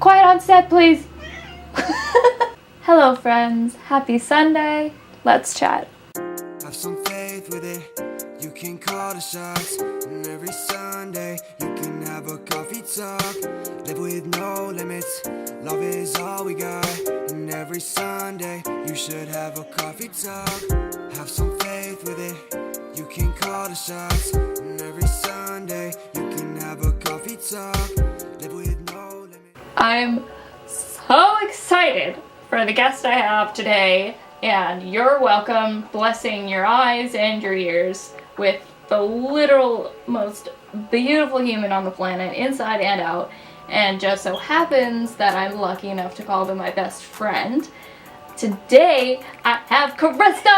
Quiet on set, please. Hello, friends. Happy Sunday. Let's chat. Have some faith with it. You can call the shots. And every Sunday, you can have a coffee talk. Live with no limits. Love is all we got. And every Sunday, you should have a coffee talk. Have some faith with it. You can call the shots. And every Sunday, you can have a coffee talk. Live with no limits. I'm so excited for the guest I have today, and you're welcome, blessing your eyes and your ears with the literal most beautiful human on the planet, inside and out. And just so happens that I'm lucky enough to call them my best friend. Today, I have Kristal!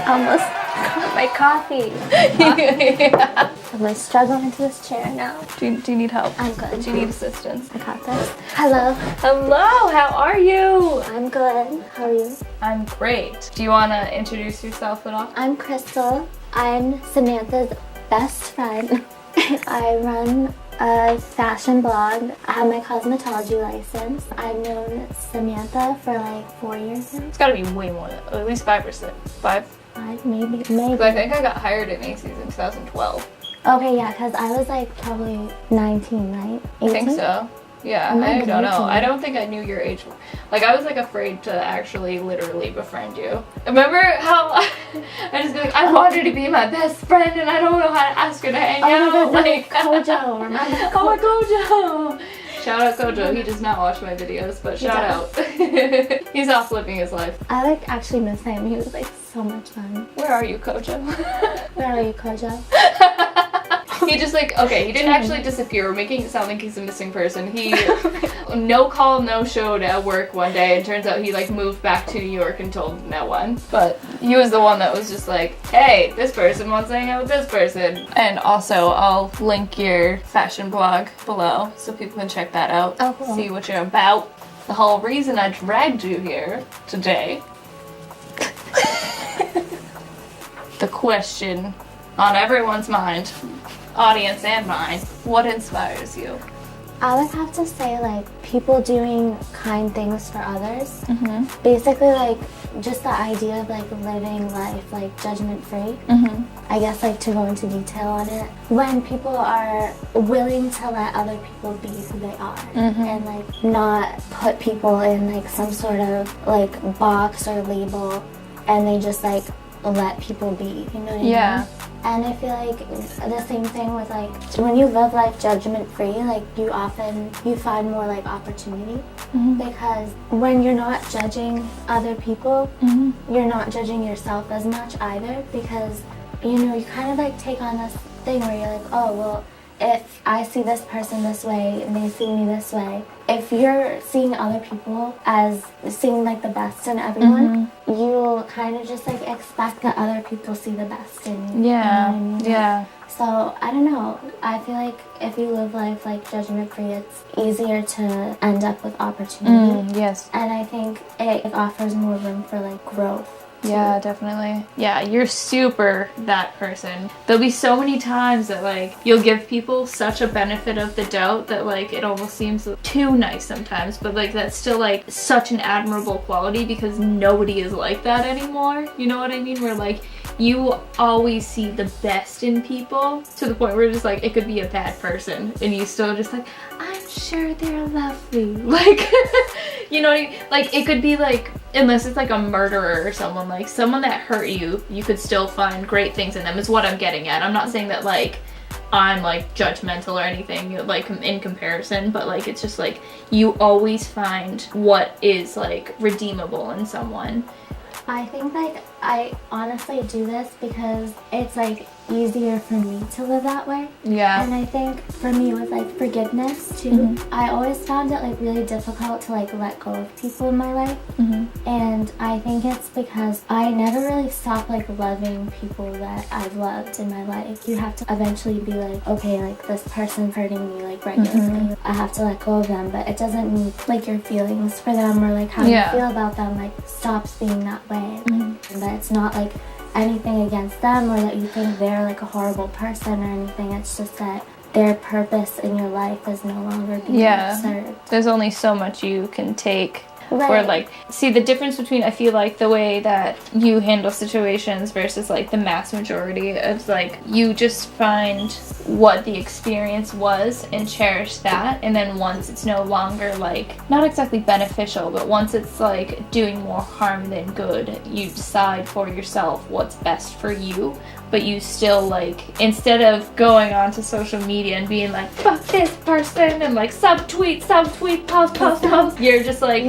Almost got my coffee. Yeah. I'm like struggling into this chair now. Do you need help? I'm good. Do you need assistance? I got this. Hello. Hello, how are you? I'm good. How are you? I'm great. Do you want to introduce yourself at all? I'm Kristal. I'm Samantha's best friend. I run a fashion blog. I have my cosmetology license. I've known Samantha for like 4 years now. It's gotta be way more than, at least 5 or 6. 5? 5, maybe. Because I think I got hired at Macy's in 2012. Okay, yeah, because I was like probably 19, right? 18? I think so. Yeah, I don't know. I don't think I knew your age. Like, I was like afraid to actually literally befriend you. Remember how I just be like, I want her to be my best friend and I don't know how to ask her to hang out. Like, Kojo, remember? Oh my Kojo! Shout out Kojo. He does not watch my videos, but shout out. He's off living his life. I like actually miss him. He was like so much fun. Where are you, Kojo? Where are you, Kojo? He just like, okay, he didn't actually disappear. We're making it sound like he's a missing person. He no call, no showed at work one day, and turns out he like moved back to New York and told no one. But he was the one that was just like, hey, this person wants to hang out with this person. And also, I'll link your fashion blog below so people can check that out. Oh, cool. See what you're about. The whole reason I dragged you here today. The question on everyone's mind, audience and mine, what inspires you? I would have to say like people doing kind things for others. Mm-hmm. Basically like just the idea of like living life like judgment free. Mm-hmm. I guess like to go into detail on it. When people are willing to let other people be who they are and like not put people in like some sort of like box or label, and they just like let people be, you know what I mean? And I feel like the same thing with like when you live life judgment free, like you find more like opportunity because when you're not judging other people, you're not judging yourself as much either, because you know you kind of like take on this thing where you're like, oh well, if I see this person this way and they see me this way, if you're seeing other people as seeing like the best in everyone, you'll kind of just like expect that other people see the best in you. Yeah. You know what I mean? Yeah. So I don't know. I feel like if you live life like judgment free, it's easier to end up with opportunity. Yes. And I think it offers more room for like growth. Yeah, definitely. Yeah, you're super that person. There'll be so many times that like you'll give people such a benefit of the doubt that like it almost seems too nice sometimes, but like that's still like such an admirable quality because nobody is like that anymore. You know what I mean? Where like you always see the best in people to the point where just like it could be a bad person and you still just like, I'm sure they're lovely. Like, you know what I mean? Like it could be like, unless it's like a murderer or someone that hurt you, you could still find great things in them is what I'm getting at. I'm not saying that like I'm like judgmental or anything like in comparison, but like it's just like you always find what is like redeemable in someone. I think like I honestly do this because it's like easier for me to live that way. Yeah. And I think for me with like forgiveness too, I always found it like really difficult to like let go of people in my life. And I think it's because I never really stopped like loving people that I've loved in my life. You have to eventually be like, okay, like this person's hurting me like regularly. I have to let go of them, but it doesn't mean like your feelings for them or like how you feel about them like stops being that way. And that it's not like anything against them or that you think they're like a horrible person or anything. It's just that their purpose in your life is no longer being served. There's only so much you can take. Right. Or like, see the difference between, I feel like, the way that you handle situations versus like the mass majority of like, you just find what the experience was and cherish that, and then once it's no longer like, not exactly beneficial, but once it's like doing more harm than good, you decide for yourself what's best for you. But you still, like, instead of going onto social media and being like, fuck this person, and like subtweet, post, you're just like,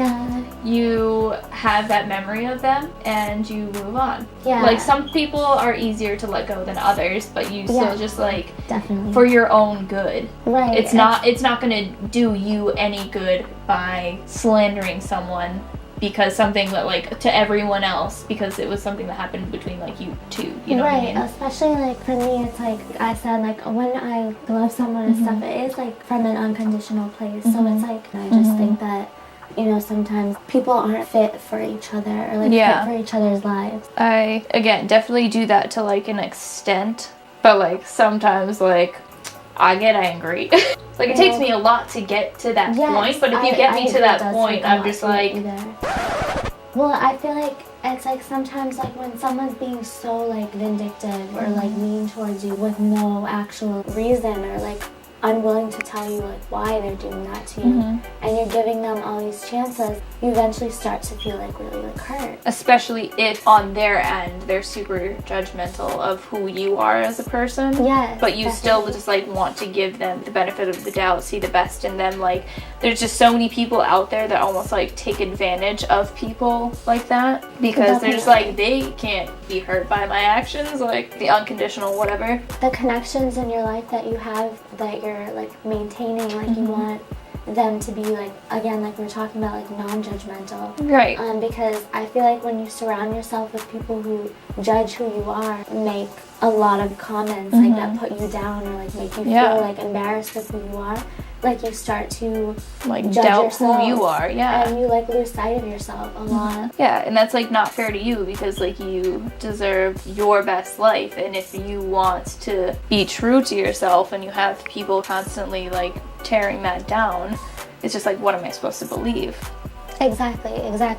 you have that memory of them and you move on. Yeah. Like, some people are easier to let go than others, but you still just like, definitely, for your own good. Right. It's not gonna do you any good by slandering someone because something that, like, to everyone else, because it was something that happened between like you two, you know what I mean? Especially like for me, it's like I said, like when I love someone and stuff, it is like from an unconditional place. So it's like, I just think that, you know, sometimes people aren't fit for each other, or like fit for each other's lives. I, again, definitely do that to like an extent, but like sometimes like I get angry. Like, it takes me a lot to get to that point, but if you get me to that point, I'm just like... Well, I feel like it's like sometimes like when someone's being so like vindictive or like mean towards you with no actual reason, or like unwilling to tell you like why they're doing that to you, and you're giving them all these chances, you eventually start to feel like really like hurt. Especially if on their end they're super judgmental of who you are as a person. Yes. But you still just like want to give them the benefit of the doubt, see the best in them. Like, there's just so many people out there that almost like take advantage of people like that, because they're just like, they can't be hurt by my actions, like the unconditional whatever. The connections in your life that you have, that you're like maintaining, like you want them to be like, again, like we're talking about, like non-judgmental. Right. Because I feel like when you surround yourself with people who judge who you are, make a lot of comments like that put you down, or like make you feel like embarrassed with who you are, like you start to like judge doubt yourself, who you are, and you like lose sight of yourself a lot. Yeah, and that's like not fair to you, because like you deserve your best life, and if you want to be true to yourself and you have people constantly like tearing that down, it's just like, what am I supposed to believe? Exactly,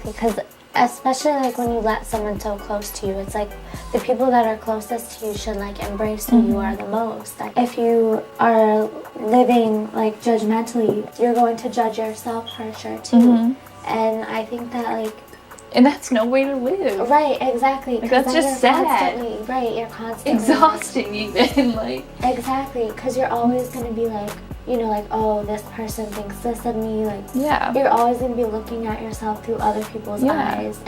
because especially like when you let someone so close to you, it's like the people that are closest to you should like embrace who you are the most. Like, if you are living like judgmentally, you're going to judge yourself harsher too. And I think that like, and that's no way to live. Right, exactly. Like, that's just sad. You're constantly exhausting even, like. Exactly, because you're always going to be like, you know, like, oh, this person thinks this of me, like, you're always going to be looking at yourself through other people's eyes,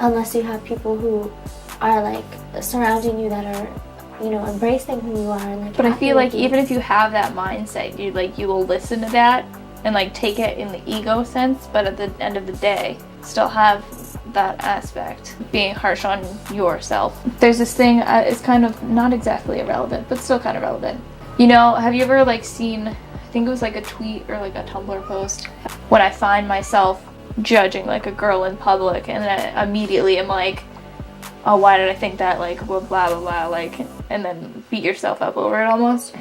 unless you have people who are, like, surrounding you that are, you know, embracing who you are. And, like, but I feel like even if you have that mindset, you will listen to that and, like, take it in the ego sense, but at the end of the day, still have that aspect, being harsh on yourself. There's this thing, it's kind of not exactly irrelevant, but still kind of relevant. You know, have you ever like seen, I think it was like a tweet or like a Tumblr post, when I find myself judging like a girl in public, and then I immediately am like, oh, why did I think that, like, well, blah blah blah, like, and then beat yourself up over it almost.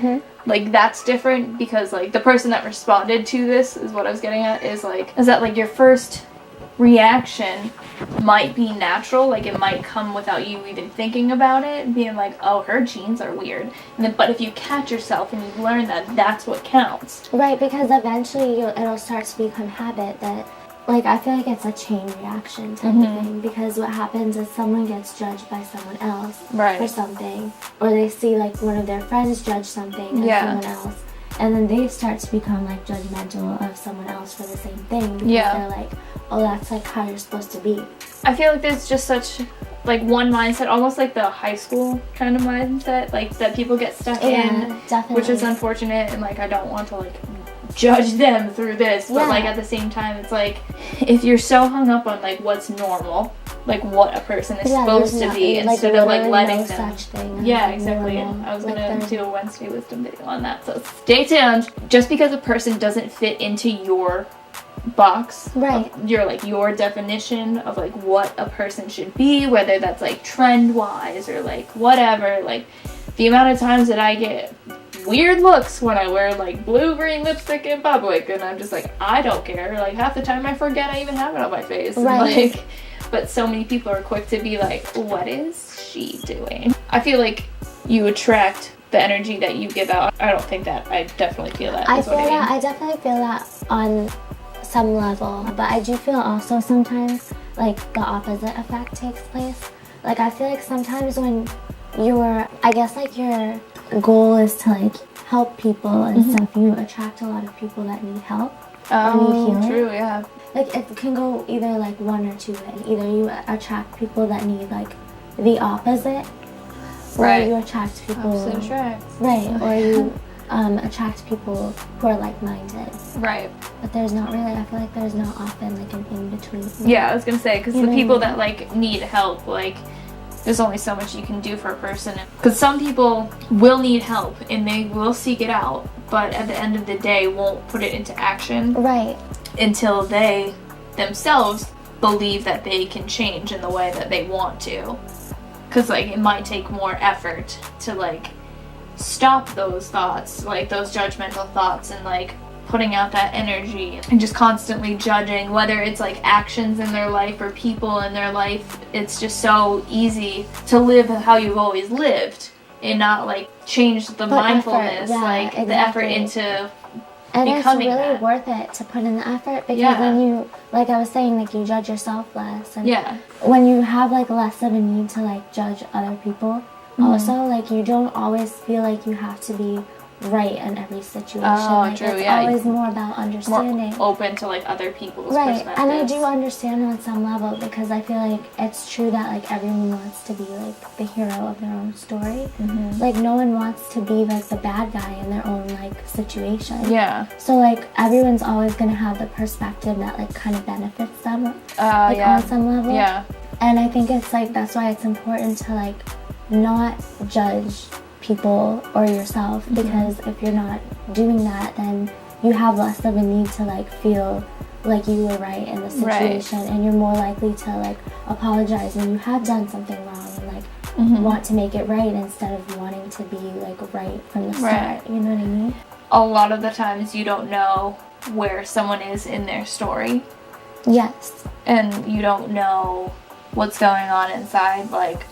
Like, that's different, because like the person that responded to this, is what I was getting at, is that like your first reaction might be natural, like it might come without you even thinking about it, being like, oh, her genes are weird, and then, but if you catch yourself and you learn that that's what counts, right? Because eventually it'll start to become habit. That, like, I feel like it's a chain reaction type of thing, because what happens is someone gets judged by someone else for something, or they see like one of their friends judge something of someone else, and then they start to become like judgmental of someone else for the same thing, because they're like, oh, that's like how you're supposed to be. I feel like there's just such like one mindset, almost like the high school kind of mindset, like that people get stuck in, definitely. Which is unfortunate, and like I don't want to like judge them through this, but like at the same time, it's like, if you're so hung up on like what's normal, like what a person is supposed to be, like, instead of like letting them. Exactly. I was gonna do a Wednesday wisdom video on that, so stay tuned. Just because a person doesn't fit into your box, your definition of like what a person should be, whether that's like trend wise or like whatever, like the amount of times that I get weird looks when I wear like blue-green lipstick in public, and I'm just like, I don't care. Like half the time I forget I even have it on my face. Right. Like, but so many people are quick to be like, what is she doing? I feel like you attract the energy that you give out. I don't think that. I definitely feel that. I feel that. I definitely feel that on some level, but I do feel also sometimes like the opposite effect takes place. Like I feel like sometimes when I guess like your goal is to like help people and stuff, you attract a lot of people that need help or need healing. True, yeah. Like it can go either like one or two ways. Either you attract people that need like the opposite, or you attract people Opposite attracts. right, or you attract people who are like-minded. Right. But there's not really. I feel like there's not often like an in-between. Yeah, I was gonna say, because You the know people what I mean? that like need help, like there's only so much you can do for a person. Because some people will need help and they will seek it out, but at the end of the day won't put it into action Right. until they themselves believe that they can change in the way that they want to. Because like it might take more effort to like stop those thoughts, like those judgmental thoughts, and like putting out that energy and just constantly judging, whether it's like actions in their life or people in their life. It's just so easy to live how you've always lived and not like change the mindfulness, effort, the effort into And it's becoming really that. worth it to put in the effort, because Yeah. when you, like I was saying, like you judge yourself less, and Yeah. when you have like less of a need to like judge other people, Mm-hmm. also like you don't always feel like you have to be right in every situation. Oh, like, true, it's yeah. always more about understanding. more open to like other people's Right, perspectives. and I do understand on some level, because I feel like it's true that like everyone wants to be like the hero of their own story. Mm-hmm. Like no one wants to be like the bad guy in their own like situation. Yeah. So like everyone's always gonna have the perspective that like kind of benefits them, like Yeah. on some level. Yeah. And I think it's like that's why it's important to like not judge people or yourself, because if you're not doing that, then you have less of a need to like feel like you were right in the situation, and you're more likely to like apologize when you have done something wrong, and like want to make it right instead of wanting to be like right from the start. Right. You know what I mean? A lot of the times you don't know where someone is in their story, Yes. and you don't know what's going on inside. Like,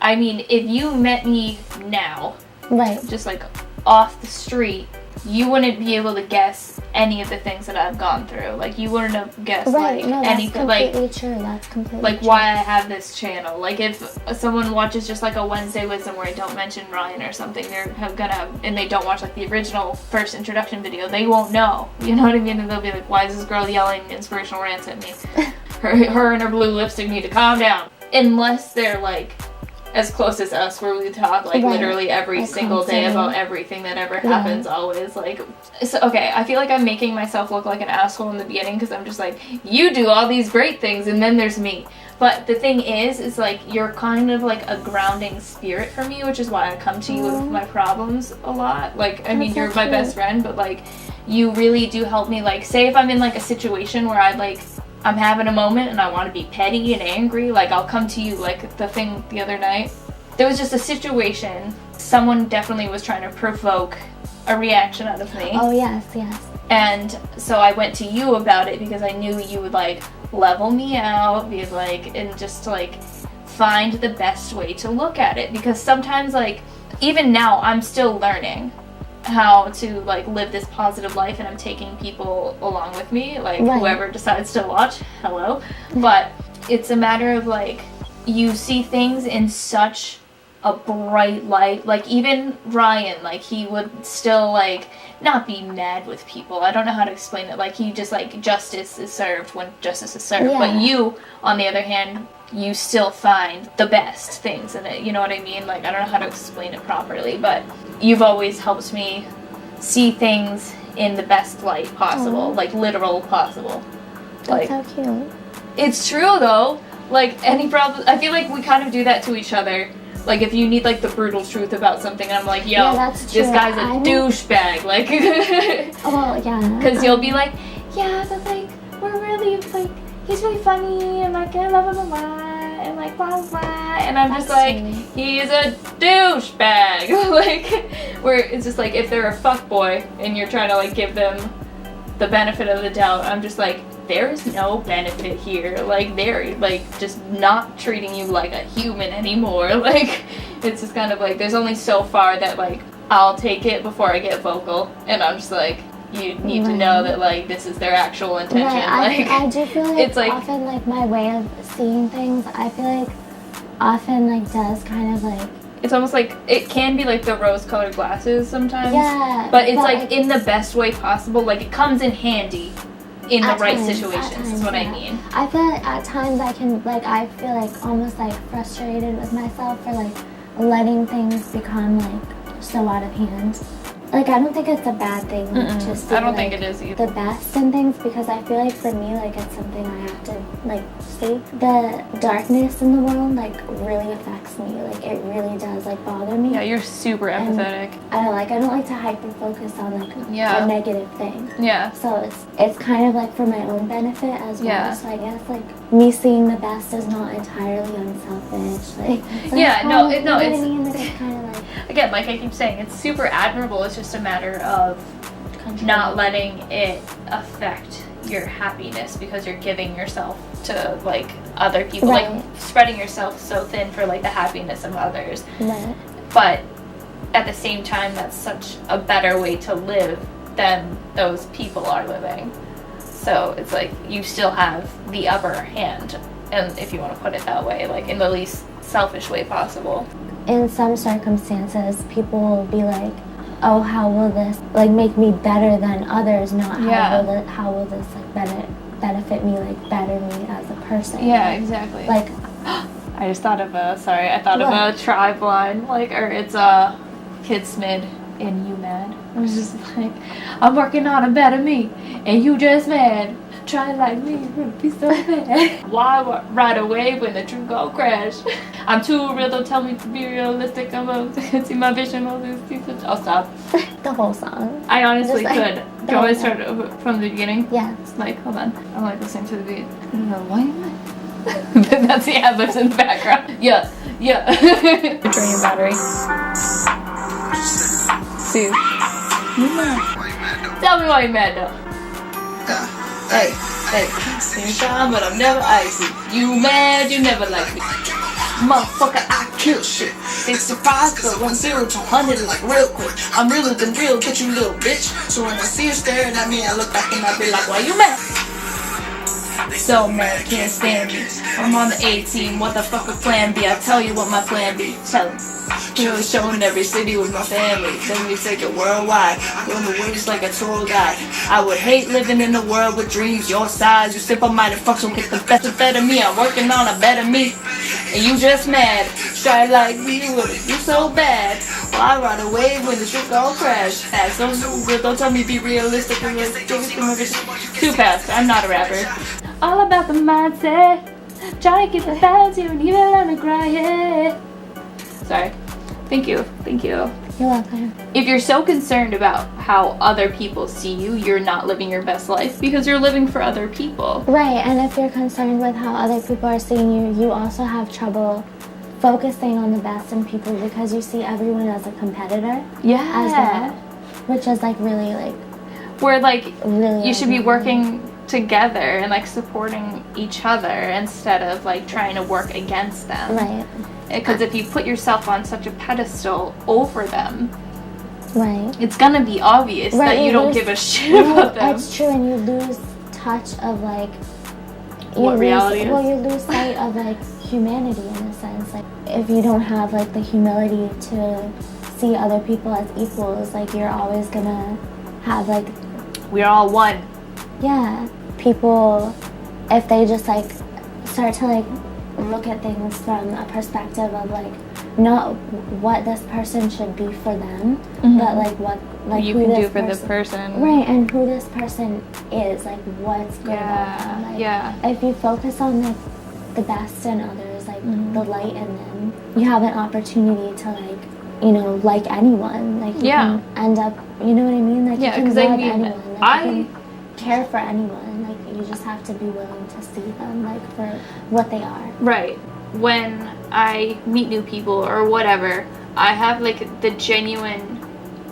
I mean, if you met me now, Right. just like off the street, you wouldn't be able to guess any of the things that I've gone through. Like, you wouldn't have guessed Right. like No, that's anything, like completely true. That's completely like true. why I have this channel. Like if someone watches just like a Wednesday Wisdom where I don't mention Ryan or something, and they don't watch like the original first introduction video, they won't know. You know what I mean? And they'll be like, why is this girl yelling inspirational rants at me? Her and her blue lipstick need to calm down. Unless they're like as close as us, where we talk like Right. literally every Like single day constantly. about everything that ever happens, always. Like, so, okay, I feel like I'm making myself look like an asshole in the beginning, because I'm just like, you do all these great things and then there's me. But the thing is like you're kind of like a grounding spirit for me, which is why I come to you with my problems a lot. Like, I mean, so you're my cute. best friend, but like you really do help me. Like, say if I'm in like a situation where I'm having a moment and I want to be petty and angry, like I'll come to you. Like the thing the other night, there was just a situation, someone definitely was trying to provoke a reaction out of me. Oh yes, yes. And so I went to you about it, because I knew you would like level me out, be like, and just like find the best way to look at it. Because sometimes, like, even now I'm still learning how to like live this positive life, and I'm taking people along with me, like Right. whoever decides to watch, hello. But it's a matter of like, you see things in such a bright light. Like even Ryan, like he would still like not be mad with people. I don't know how to explain it. Like he just like justice is served when justice is served. Yeah. But you, on the other hand, you still find the best things in it. You know what I mean? Like I don't know how to explain it properly, but you've always helped me see things in the best light possible, like literal possible. That's Like so cute. it's true though. Like any problem, I feel like we kind of do that to each other. Like if you need like the brutal truth about something, and I'm like, yo, Yeah, that's this true. guy's a I know- douchebag. Like, Oh yeah. because you'll be like, yeah, but like we're really like he's really funny and like I love him a lot. and like blah blah, and I'm just That's like, sweet. he's a douchebag. Like, where it's just like, if they're a fuckboy and you're trying to like give them the benefit of the doubt, I'm just like, there's no benefit here. Like, they're like just not treating you like a human anymore. Like, it's just kind of like, there's only so far that like I'll take it before I get vocal, and I'm just like, you need to know that like this is their actual intention. Right. Like, I do feel like, it's like, often like my way of seeing things, I feel like often like does kind of like, it's almost like it can be like the rose-colored glasses sometimes. yeah, But it's like in the best way possible. Like, it comes in handy in the right times, situations, is what I mean. I feel like at times I can, like, I feel like almost like frustrated with myself for like letting things become like so out of hand. Like, I don't think it's a bad thing to see, I don't like, think it is either. the best in things, because I feel like for me, like, it's something I have to like see. The darkness in the world like really affects me. Like, it really does like bother me. Yeah, you're super empathetic. I don't like to hyper focus on like Yeah. a negative thing. Yeah. So it's kind of like for my own benefit as well. Yeah. So I guess like me seeing the best is not entirely unselfish. Like, so Yeah, it's no, kind of, it- no, you know it's- what I mean? Like, it's kind of like Again, like I keep saying, it's super admirable. It's just a matter of control. not letting it affect your happiness, because you're giving yourself to like other people, Right. like spreading yourself so thin for like the happiness of others. Right. But at the same time, that's such a better way to live than those people are living. So it's like you still have the upper hand, and if you want to put it that way, like in the least selfish way possible. In some circumstances, people will be like, "Oh, how will this like make me better than others?" Not Yeah. how will this like benefit me, like better me as a person. Yeah, exactly. Like, I just thought of a What? tribe line, like, or it's a Kid Smid in You Mad. I was just like, I'm working on a better me, and you just mad. Try like me, it would be so bad. Why ride away when the truth gon' crash? I'm too real, don't tell me to be realistic. I'm up to see my vision, all these things. I'll stop. the whole song. I honestly Just, like, could. the Do you want me to whole start over from the beginning? Yeah. It's like, hold on. I'm like listening to the beat. Why am I? That's the ad-libs in the background. Yeah. Drain your battery. See. Tell me why you're mad though. Hey. Same time, but I'm never icy. You mad, you never like me. Motherfucker, I kill shit. They surprised, but 1 0 to 100 like real quick. I'm realer than real, get you little bitch. So when I see you staring at me, I look back and I be like, why you mad? So mad, can't stand me. I'm on the A team, what the fuck a plan B? I tell you what my plan be. Tell him. Really showing every city with my family. Then we take it worldwide. Going the way just like a tour guide. I would hate living in a world with dreams your size. You simple-minded fucks don't get the best of better me. I'm working on a better me. And you just mad. Try like me, would it do so bad? Why ride away when the shit gon' crash? Act so stupid, don't tell me be realistic. Too fast, I'm not a rapper. All about the mindset. Try to get the balance, you don't even learn to cry, yeah. Sorry. Thank you. You're welcome. If you're so concerned about how other people see you, you're not living your best life, because you're living for other people. Right, and if you're concerned with how other people are seeing you, you also have trouble focusing on the best in people, because you see everyone as a competitor Yeah. as well, which is like really like Where like really you should be like, working together and like supporting each other instead of like trying to work against them. right, Because if you put yourself on such a pedestal over them, right. it's gonna be obvious Right, that you you don't lose- give a shit about them. That's true, and you lose touch of like What reality is. Well, you lose sight of like humanity in a sense. Like, if you don't have like the humility to see other people as equals, like you're always gonna have like, We're all one. yeah, people, if they just like start to like look at things from a perspective of like not what this person should be for them, but like what like You who can this do for the person, person. right, and who this person is, like what's good about them. Like, Yeah. if you focus on like the best in others, like the light in them, you have an opportunity to like anyone. Like you Yeah. can end up, you know what I mean? Like Yeah, you 'cause can I love mean, anyone. Like, you can care for anyone. Like you just have to be willing to see them like for what they are. Right. when I meet new people or whatever, I have like the genuine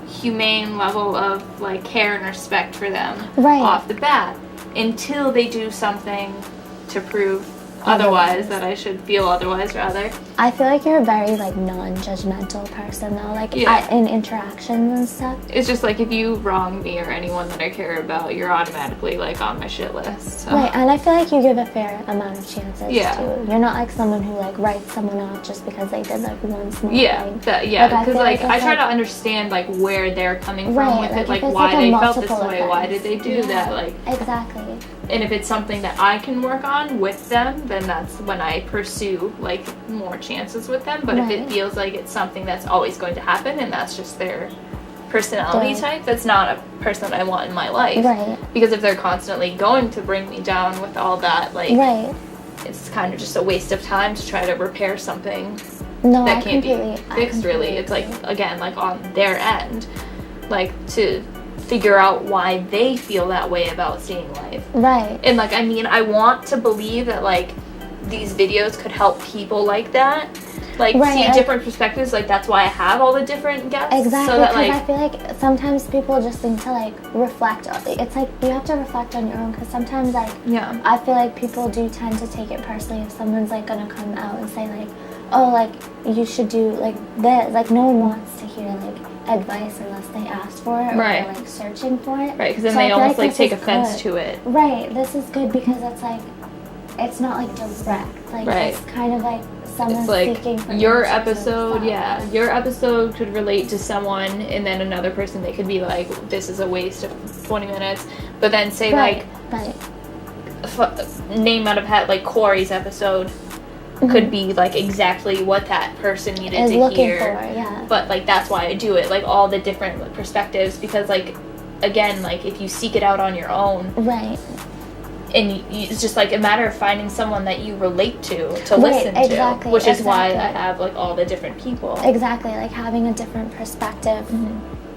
humane level of like care and respect for them off the bat, until they do something to prove otherwise, that I should feel otherwise, rather. I feel like you're a very like non-judgmental person though, like in interactions and stuff. It's just like if you wrong me or anyone that I care about, you're automatically like on my shit list. So. Right, and I feel like you give a fair amount of chances too. You're not like someone who like writes someone off just because they did like one small thing. Because like I try to understand like where they're coming from with it, like why they felt this way, why did they do that, like exactly. And if it's something that I can work on with them, then that's when I pursue like more chances with them. But if it feels like it's something that's always going to happen and that's just their personality type, that's not a person I want in my life. Because if they're constantly going to bring me down with all that, like it's kind of just a waste of time to try to repair something that can't be fixed, really. It's like, again, like on their end, like to figure out why they feel that way about seeing life. And like, I mean, I want to believe that like these videos could help people like that, like see different perspectives. Like that's why I have all the different guests. Exactly, so that, because like, I feel like sometimes people just need to like reflect. It's like you have to reflect on your own, because sometimes like I feel like people do tend to take it personally if someone's like gonna come out and say like, oh, like you should do like this. Like no one wants to hear like advice unless they ask for it or they're like searching for it. Because then they almost like take offense to it. This is good because it's like, it's not like direct. Like it's kind of like someone's seeking for your episode. Your episode could relate to someone, and then another person, they could be like, this is a waste of 20 minutes. But then say like name out of hat, like Corey's episode could be like exactly what that person needed to hear. But like that's why I do it, like all the different like, perspectives, because like again, like if you seek it out on your own, and it's just like a matter of finding someone that you relate to listen to, which is why I have like all the different people. Like having a different perspective.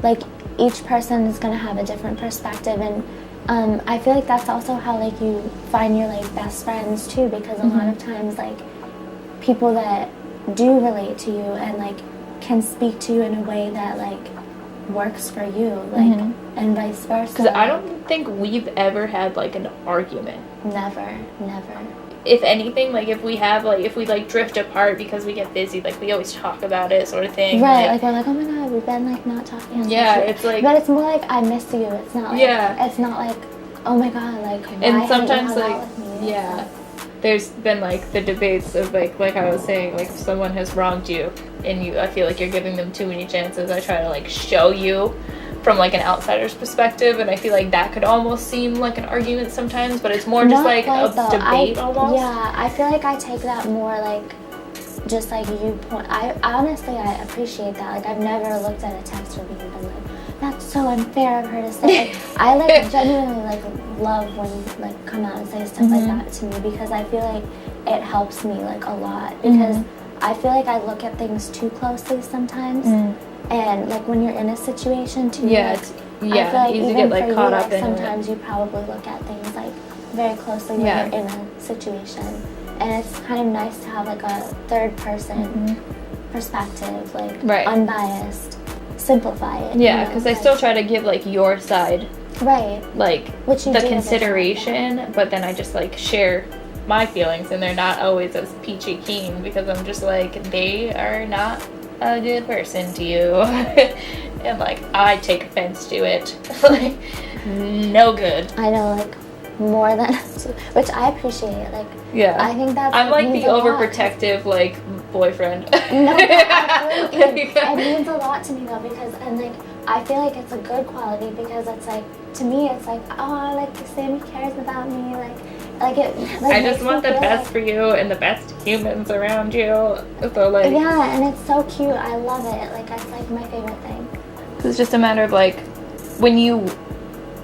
Like each person is gonna have a different perspective, and I feel like that's also how like you find your like best friends too, because a lot of times like people that do relate to you and like can speak to you in a way that like works for you, like and vice versa. Because I don't think we've ever had like an argument. Never. If anything, like if we have like, if we like drift apart because we get busy, like we always talk about it, sort of thing. Like we're like, oh my god, we've been like not talking. It's like, but it's more like I miss you. It's not like it's not like, oh my god, like why and sometimes haven't you hung like out with me? There's been like the debates of like I was saying, like if someone has wronged you and I feel like you're giving them too many chances, I try to like show you from like an outsider's perspective, and I feel like that could almost seem like an argument sometimes, but it's more just like a debate almost. I feel like I take that more like just like you point. I honestly, I appreciate that. Like I've never looked at a text from you and been like, that's so unfair of her to say. Like, I like genuinely like love when you like come out and say stuff like that to me, because I feel like it helps me like a lot, because I feel like I look at things too closely sometimes, and like when you're in a situation too. I feel like easy even to get like for caught you, up like, in sometimes you probably look at things like very closely when you're in a situation, and it's kind of nice to have like a third person perspective, like unbiased. Simplify it. Because I still try to give like your side, like which you the consideration, but then I just like share my feelings, and they're not always as peachy keen, because I'm just like, they are not a good person to you, and like I take offense to it. Like no good. I know, like more than which I appreciate. Like I think that's I'm like the overprotective like boyfriend. No, absolutely. It means a lot to me though, because like I feel like it's a good quality, because it's like, to me it's like, oh, like Sammy cares about me, like it. Like, I just want the best for you and the best humans around you. So like and it's so cute. I love it. Like it's like my favorite thing. It's just a matter of like when you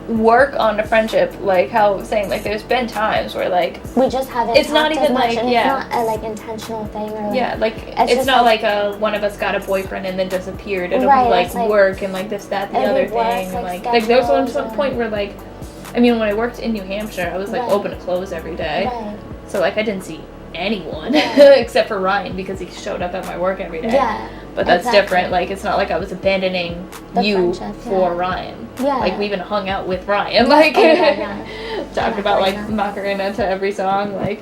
work on a friendship, like how I was saying, like there's been times where like we just haven't. It's not even like it's not a like intentional thing, or like it's not like a one of us got a boyfriend and then disappeared. It'll be like work and like this, that, the other thing, and like there was some point where like, I mean, when I worked in New Hampshire, I was like open to close every day, so like I didn't see anyone except for Ryan because he showed up at my work every day. Yeah. But that's different. Like, it's not like I was abandoning you for Ryan. Yeah. Like, we even hung out with Ryan. Like, talked about, like, Macarena to every song. Like,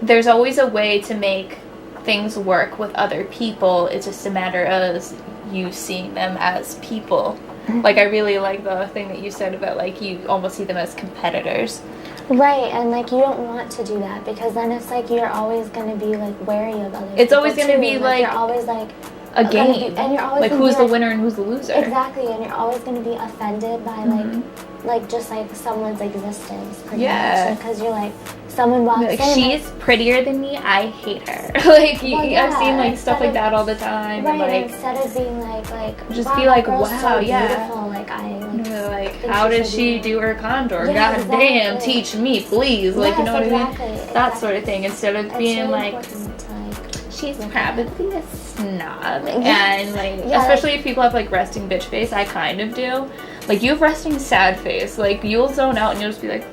there's always a way to make things work with other people. It's just a matter of you seeing them as people. Like, I really like the thing that you said about, like, you almost see them as competitors. Right, and, like, you don't want to do that because then it's, like, you're always going to be, like, wary of other people. It's always going to be, like, you're always, like, a game. And you're always like, who's the winner and who's the loser. Exactly, and you're always going to be offended by, like, just, like, someone's existence, pretty much. Because you're, like, someone walks like, in. She's prettier than me, I hate her. Like, I've seen, like, stuff like that all the time. Right, and, like, instead of being, like, just wow, be like, that girl's wow, so yeah. beautiful. Like, How does she do her contour? Yeah, God damn, teach me, please. Like, you know what I mean? That sort of thing. Instead of being really like, she's look probably a snob. Yeah. And, like, especially if people have, like, resting bitch face, I kind of do. Like, you have resting sad face. Like, you'll zone out and you'll just be like,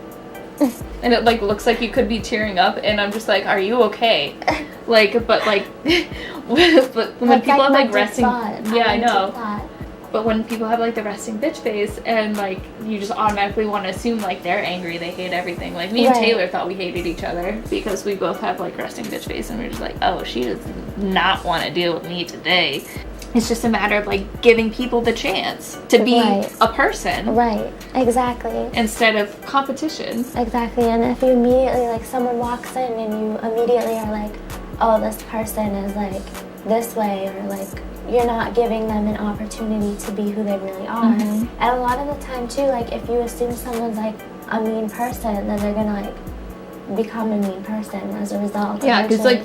and it, like, looks like you could be tearing up, and I'm just like, are you okay? Like, but, like, but when people have, like, resting, I know. But when people have, like, the resting bitch face, and, like, you just automatically want to assume, like, they're angry, they hate everything. Like, me and Taylor thought we hated each other because we both have, like, resting bitch face, and we're just like, oh, she does not want to deal with me today. It's just a matter of, like, giving people the chance to be a person. Right, exactly. Instead of competition. Exactly, and if you immediately, like, someone walks in and you immediately are like, oh, this person is, like, this way, or, like, you're not giving them an opportunity to be who they really are. And a lot of the time, too, like, if you assume someone's, like, a mean person, then they're gonna, like, become a mean person as a result. Yeah, because, like,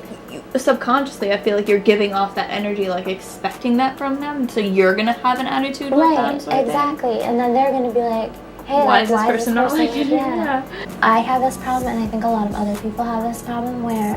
subconsciously, I feel like you're giving off that energy, like, expecting that from them, so you're gonna have an attitude with them. Right, exactly. And then they're gonna be like, hey, why is this person not like it? Yeah. I have this problem, and I think a lot of other people have this problem, where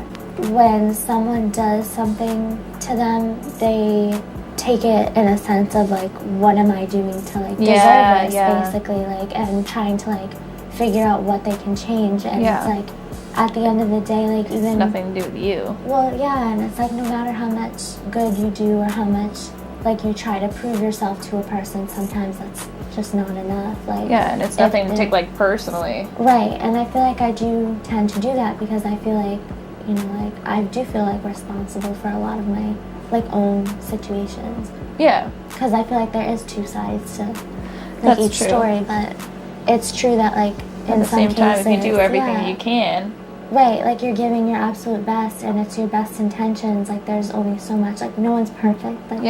when someone does something to them, they take it in a sense of, like, what am I doing to, like, deserve this, basically, like, and trying to, like, figure out what they can change. And it's like, at the end of the day, like, even... It's nothing to do with you. Well, yeah, and it's like, no matter how much good you do or how much, like, you try to prove yourself to a person, sometimes that's just not enough. Like, yeah, and it's nothing to take, like, personally. Right, and I feel like I do tend to do that because I feel like, you know, like, I do feel like responsible for a lot of my, like, own situations. Yeah. Because I feel like there is two sides to, like, each story, but it's true that, like, in some cases... At the same time, if you do everything you can... Right, like, you're giving your absolute best, and it's your best intentions. Like, there's only so much, like, no one's perfect. Like,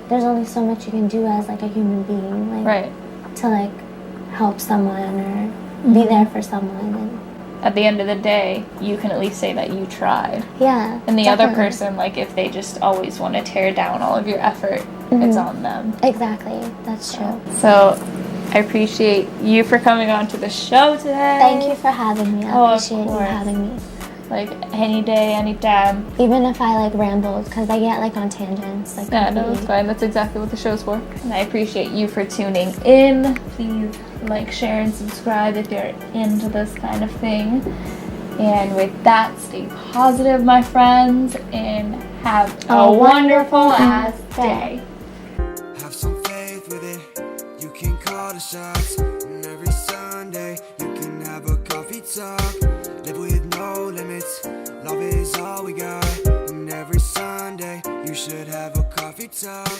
there's only so much you can do as, like, a human being, like, to, like, help someone or be there for someone. And at the end of the day, you can at least say that you tried. Yeah, and the other person, like, if they just always want to tear down all of your effort, it's on them. Exactly, that's true. So, I appreciate you for coming on to the show today. Thank you for having me. I appreciate you having me. Like, any day, any time. Even if I, like, rambled, because I get, like, on tangents. Like, yeah, no, that's fine. That's exactly what the show's for. And I appreciate you for tuning in. Please like, share, and subscribe if you're into this kind of thing. And with that, stay positive, my friends, and have a wonderful ass day. Have some faith with it. You can call the shots. And every Sunday, you can have a coffee talk. Live with no limits. Love is all we got. And every Sunday, you should have a coffee talk.